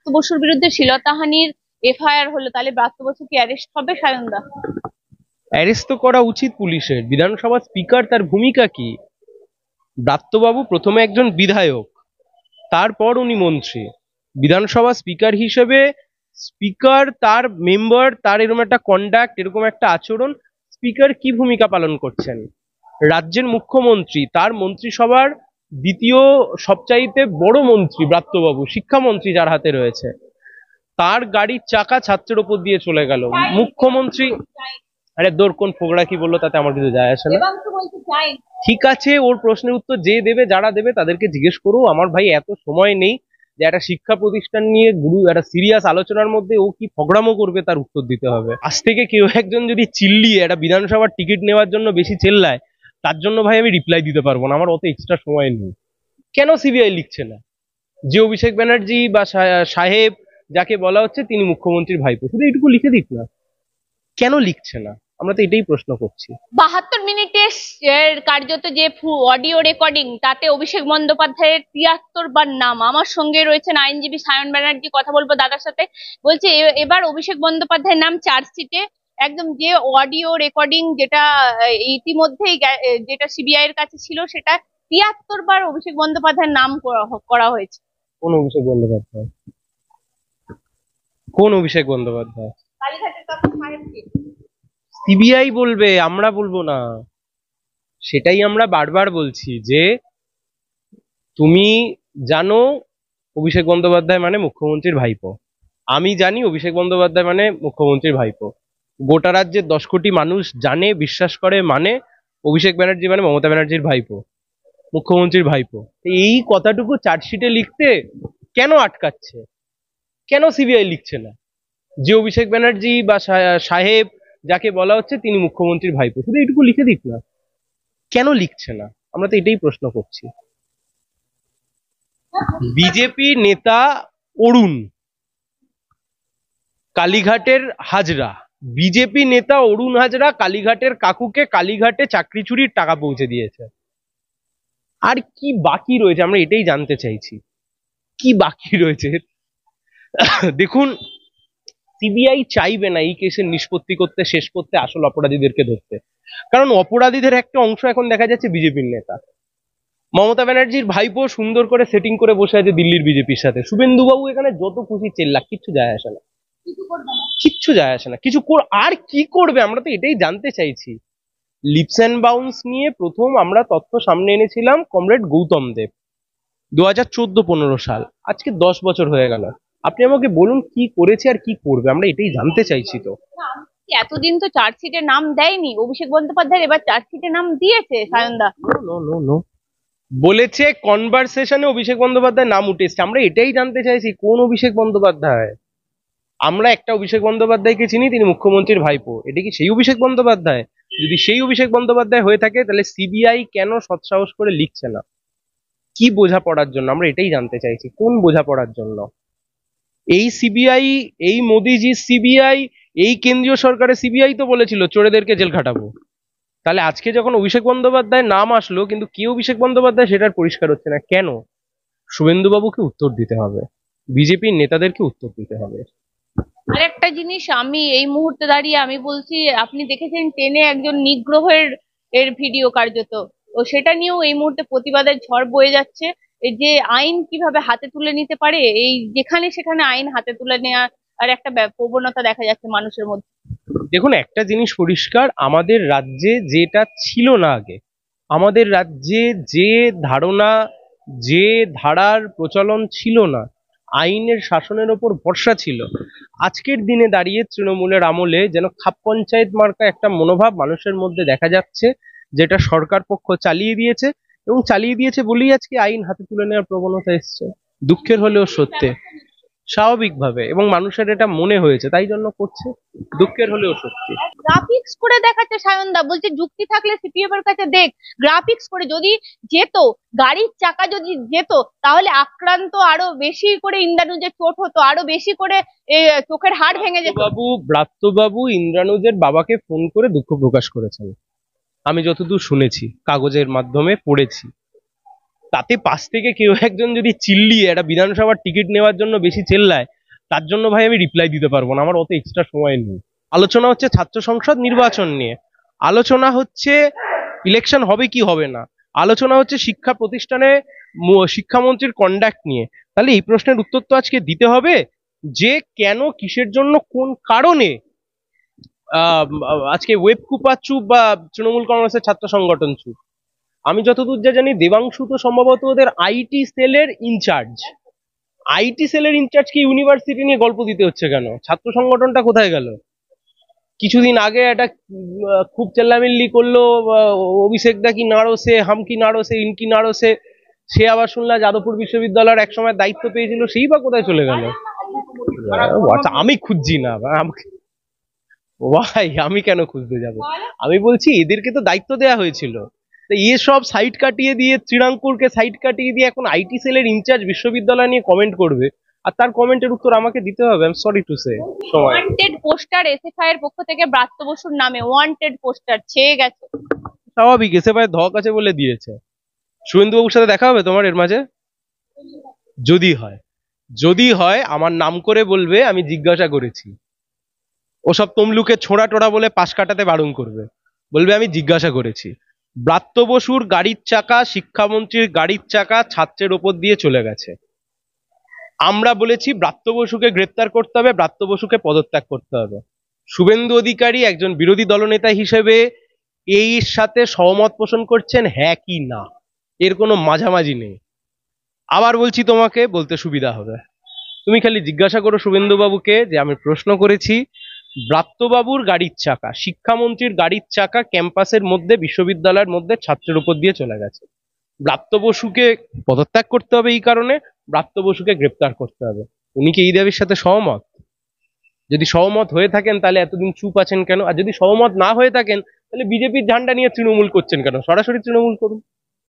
ব্রাত্য বসুর বিরুদ্ধে শ্লীলতাহানির এফআইআর হলো, তাহলে ব্রাত্য বসু কি অ্যারেস্ট হবে সায়নদা? অ্যারেস্ট তো করা উচিত পুলিশের। বিধানসভা স্পিকার, তার ভূমিকা কি? ব্রাত্যবাবু প্রথমে একজন বিধায়ক, তারপর উনি মন্ত্রী। বিধানসভা স্পিকার হিসেবে স্পিকার, তার মেম্বার, তার এরকম একটা কন্ডাক্ট, এরকম একটা আচরণ, স্পিকার কি ভূমিকা পালন করছেন? রাজ্যের মুখ্যমন্ত্রী, তার মন্ত্রিসভার দ্বিতীয় সবচাইতে বড় মন্ত্রী ব্রাত্যবাবু, শিক্ষামন্ত্রী যার হাতে রয়েছে, তার গাড়ির চাকা ছাত্রের ওপর দিয়ে চলে গেল। মুখ্যমন্ত্রী, আরে দোর কোন ফোগড়া কি বললো তাতে আমার কিছু যায় আসে না। ঠিক আছে, ওর প্রশ্নের উত্তর যে দেবে, যারা দেবে তাদেরকে জিজ্ঞেস করো। আমার ভাই এত সময় নেই যে একটা শিক্ষা প্রতিষ্ঠান নিয়ে একটা সিরিয়াস আলোচনার মধ্যে ও কি ফগড়ামো করবে তার উত্তর দিতে হবে। আজ থেকে কেউ একজন যদি চিল্লিয়ে একটা বিধানসভার টিকিট নেওয়ার জন্য বেশি চেল্লায়, তার জন্য ভাই আমি রিপ্লাই দিতে পারবো না, আমার অত এক্সট্রা সময় নেই। কেন সিবিআই লিখছে না যে অভিষেক ব্যানার্জি বা সাহেব যাকে বলা হচ্ছে তিনি মুখ্যমন্ত্রীর ভাইপো? শুধু এইটুকু লিখে দিক না, কেন লিখছে না? আমরা তো এটাই প্রশ্ন করছি। 72 মিনিটের কার্যত যে অডিও রেকর্ডিং, তাতে অভিষেক বন্দ্যোপাধ্যায়ের 73 বার নাম। আমার সঙ্গে রয়েছেন আইনজীবী সায়ন ব্যানার্জি, কথা বলবো দাদার সাথে। বলছে এবার অভিষেক বন্দ্যোপাধ্যায়ের নাম চার্জশিটে। একদম যে অডিও রেকর্ডিং যেটা ইতিমধ্যেই যেটা সিবিআই এর কাছে ছিল, সেটা 73 বার অভিষেক বন্দ্যোপাধ্যায়ের নাম করা হয়েছে। কোন অভিষেক বন্দ্যোপাধ্যায়? কোন অভিষেক বন্দ্যোপাধ্যায়? কালীঘাটের কথা সাহেবকে সিবিআই বলবে, আমরা বলবো না। সেটাই আমরা বারবার বলছি যে তুমি জানো অভিষেক বন্দ্যোপাধ্যায় মানে মুখ্যমন্ত্রীর ভাইপো, আমি জানি অভিষেক বন্দ্যোপাধ্যায় মানে মুখ্যমন্ত্রীর ভাইপো, গোটা রাজ্যের 10 কোটি মানুষ জানে, বিশ্বাস করে, মানে অভিষেক ব্যানার্জি মানে মমতা ব্যানার্জির ভাইপো, মুখ্যমন্ত্রীর ভাইপো। এই কথাটুকু চার্জশিটে লিখতে কেন আটকাচ্ছে? কেন সিবিআই লিখছে না যে অভিষেক ব্যানার্জি বা সাহেব যাকে বলা হচ্ছে তিনি মুখ্যমন্ত্রীর ভাইপো? শুধু এইটুকু লিখে দিক না, কেন লিখছে না? আমরা তো এটাই প্রশ্ন করছি। বিজেপি নেতা অরুণ কালীঘাটের হাজরা, বিজেপি নেতা অরুণ হাজরা কালীঘাটের কাকুকে কালীঘাটে চাকরি চুরির টাকা পৌঁছে দিয়েছে। আর কি বাকি রয়েছে আমরা এটাই জানতে চাইছি, কি বাকি রয়েছে? দেখুন, সিবিআই চাইবে না এই কেসের নিষ্পত্তি করতে, শেষ করতে, আসল অপরাধীদেরকে ধরতে। কারণ অপরাধীদের একটা অংশ এখন দেখা যাচ্ছে বিজেপির নেতা। মমতা ব্যানার্জির ভাইপো সুন্দর করে সেটিং করে বসে আছে দিল্লির বিজেপির সাথে। শুভেন্দু বাবু এখানে যত খুশি চেল্লাক, কিচ্ছু যায় আসে না, কিচ্ছু যায় আসে না। আর কি করবে আমরা তো এটাই জানতে চাইছি। লিপস অ্যান্ড বাউন্স নিয়ে প্রথম আমরা তথ্য সামনে এনেছিলাম কমরেড গৌতম দেব, 2014-15 সাল, আজকে 10 বছর হয়ে গেল। আপনি আমাকে বলুন কি করেছে আর কি করবে, আমরা এটাই জানতে চাইছি। তো এতদিন তো চার্জশিটে নাম দেয়নি অভিষেক বন্দ্যোপাধ্যায়, এবার চার্জশিটে নাম দিয়েছে সায়নদা। নো নো নো, বলেছে কনভারসেশনে অভিষেক বন্দ্যোপাধ্যায় নাম উঠে এসছে। আমরা এটাই জানতে চাইছি কোন অভিষেক বন্দ্যোপাধ্যায়। আমরা একটা অভিষেক বন্দ্যোপাধ্যায়কে চিনি, তিনি মুখ্যমন্ত্রীর ভাইপো। এটা কি সেই অভিষেক বন্দ্যোপাধ্যায়? যদি সেই অভিষেক বন্দ্যোপাধ্যায় হয়ে থাকে তাহলে সিবিআই কেন সৎসাহস করে লিখছে না? কি বোঝাপড়ার জন্য? আমরা এটাই জানতে চাইছি, কোন বোঝাপড়ার জন্য? এই সিবিআই, এই মোদিজির সিবিআই, এই কেন্দ্রীয় সরকারের সিবিআই তো বলেছিল চোরেদেরকে জেল খাটাবো। তাহলে আজকে যখন অভিষেক বন্দ্যোপাধ্যায় নাম আসলো, কিন্তু কে অভিষেক বন্দ্যোপাধ্যায় সেটার পরিষ্কার হচ্ছে না কেন? শুভেন্দু বাবুকে উত্তর দিতে হবে, বিজেপির নেতাদেরকে উত্তর দিতে হবে। আরেকটা জিনিস আমি এই মুহূর্তে দাঁড়িয়ে আমি বলছি, আপনি দেখেছেন ট্রেনে একজন নিগ্রহের ভিডিও কার্যত, ও সেটা নিয়েও এই মুহূর্তে প্রতিবাদের ঝড় বয়ে যাচ্ছে। এই যে আইন কিভাবে হাতে তুলে নিতে পারে, এই যেখানে সেখানে আইন হাতে তুলে নেওয়া আর একটা প্রবণতা দেখা যাচ্ছে মানুষের মধ্যে। দেখুন, একটা জিনিস পরিষ্কার, আমাদের রাজ্যে যেটা ছিল না আগে, আমাদের রাজ্যে যে ধারণা, যে ধারার প্রচলন ছিল না, আইনের শাসনের ওপর ভরসা ছিল, আজকের দিনে দাঁড়িয়ে তৃণমূলের আমলে যেন খাপ পঞ্চায়েত মার্কা একটা মনোভাব মানুষের মধ্যে দেখা যাচ্ছে, যেটা সরকার পক্ষ চালিয়ে দিয়েছে। এবং চালিয়ে দিয়েছে বলেই আজকে আইন হাতে তুলে নেওয়ার প্রবণতা এসছে, দুঃখের হলেও সত্যি, স্বাভাবিকভাবে। এবং মানুষের এটা মনে হয়েছে তাই জন্য করছে, দুঃখের হলেও সত্যি। গ্রাফিক্স করে দেখাচ্ছে সায়নদা, বলছে যুক্তি থাকলে সিপিএম এর কাছে দেখ। গ্রাফিক্স করে যদি যেত, গাড়ির চাকা যদি যেত, তাহলে আক্রান্ত আরো বেশি করে ইন্দ্রানুজের চোট হতো, আরো বেশি করে চোখের হাড় ভেঙে যেত। ব্রাত্যবাবু ইন্দ্রানুজের বাবাকে ফোন করে দুঃখ প্রকাশ করেছেন, আমি যতদূর শুনেছি, কাগজের মাধ্যমে পড়েছি। তাতে পাশ থেকে কেউ একজন যদি চিল্লিয়ে একটা বিধানসভার টিকিট নেওয়ার জন্য বেশি চেল্লায়, তার জন্য ভাই আমি রিপ্লাই দিতে পারবো না, আমার অত এক্সট্রা সময় নেই। আলোচনা হচ্ছে ছাত্র সংসদ নির্বাচন নিয়ে, আলোচনা হচ্ছে ইলেকশন হবে কি হবে না, আলোচনা হচ্ছে শিক্ষা প্রতিষ্ঠানে শিক্ষামন্ত্রীর কন্ডাক্ট নিয়ে। তাহলে এই প্রশ্নের উত্তর তো আজকে দিতে হবে যে কেন, কিসের জন্য, কোন কারণে আজকে ওয়েব কুপা চুপ বা তৃণমূল কংগ্রেসের ছাত্র সংগঠন চুপ। আমি যতদূর যা জানি দেবাংশু তো সম্ভবত ওদের আইটি সেলের ইনচার্জ। আইটি সেলের ইনচার্জকে ইউনিভার্সিটি নিয়ে গল্প দিতে হচ্ছে কেন? ছাত্র সংগঠনটা কোথায় গেল? কিছুদিন আগে একটা খুব চেল্লামিল্লি করলো অভিষেক দা কি নাড়োসে, হাম কি নাড়োসে, ইনকি নাড়োসে, সে আবার শুনলাম যাদবপুর বিশ্ববিদ্যালয়ের একসময় দায়িত্ব পেয়েছিল, সেই বা কোথায় চলে গেল? আচ্ছা আমি খুঁজছি না আমাকে, ভাই আমি কেন খুঁজতে যাব? আমি বলছি এদেরকে তো দায়িত্ব দেওয়া হয়েছিল, এসব সাইট কাটিয়ে দিয়ে, শ্রীরামপুরকে সাইট কাটিয়ে দিয়ে এখন আইটি সেলের ইনচার্জ বিশ্ববিদ্যালয় নিয়ে কমেন্ট করবে, আর তার কমেন্টের উত্তর আমাকে দিতে হবে। I am sorry to say. Wanted poster SFI এর পক্ষ থেকে ব্রাত্য বসুর নামে ওয়ান্টেড পোস্টার ছেয়ে গেছে। স্বাভাবিক, এসএফআই ধক আছে বলে দিয়েছে। শুভেন্দু বাবুর সাথে দেখা হবে তোমার এর মাঝে? যদি হয়, যদি হয় আমার নাম করে বলবে আমি জিজ্ঞাসা করেছি। ওসব তমলুকে ছোড়া টোড়া বলে পাশ কাটাতে বারণ করবে, বলবে আমি জিজ্ঞাসা করেছি। ব্রাত্য বসুর গাড়ির চাকা, শিক্ষামন্ত্রীর গাড়ির চাকা ছাত্রের ওপর দিয়ে চলে গেছে। আমরা বলেছি ব্রাত্য বসুকে গ্রেপ্তার করতে হবে, ব্রাত্য বসুকে পদত্যাগ করতে হবে। শুভেন্দু অধিকারী একজন বিরোধী দলনেতা হিসেবে এর সাথে সহমত পোষণ করছেন, হ্যাঁ কি না, এর কোনো মাঝামাঝি নেই। আবার বলছি, তোমাকে বলতে সুবিধা হবে, তুমি খালি জিজ্ঞাসা করো শুভেন্দু বাবুকে যে আমি প্রশ্ন করেছি ব্রাত্যবাবুর গাড়ির চাকা, শিক্ষামন্ত্রীর গাড়ির চাকা ক্যাম্পাসের মধ্যে, বিশ্ববিদ্যালয়ের মধ্যে ছাত্রের উপর দিয়ে চলে গেছে। ব্রাত্য বসুকে পদত্যাগ করতে হবে এই কারণে, ব্রাত্য বসুকে গ্রেপ্তার করতে হবে। উনি কি এই দাবির সাথে সহমত? যদি সহমত হয়ে থাকেন তাহলে এতদিন চুপ আছেন কেন? আর যদি সহমত না হয়ে থাকেন তাহলে বিজেপির ঝান্ডা নিয়ে তৃণমূল করছেন কেন? সরাসরি তৃণমূল করুন।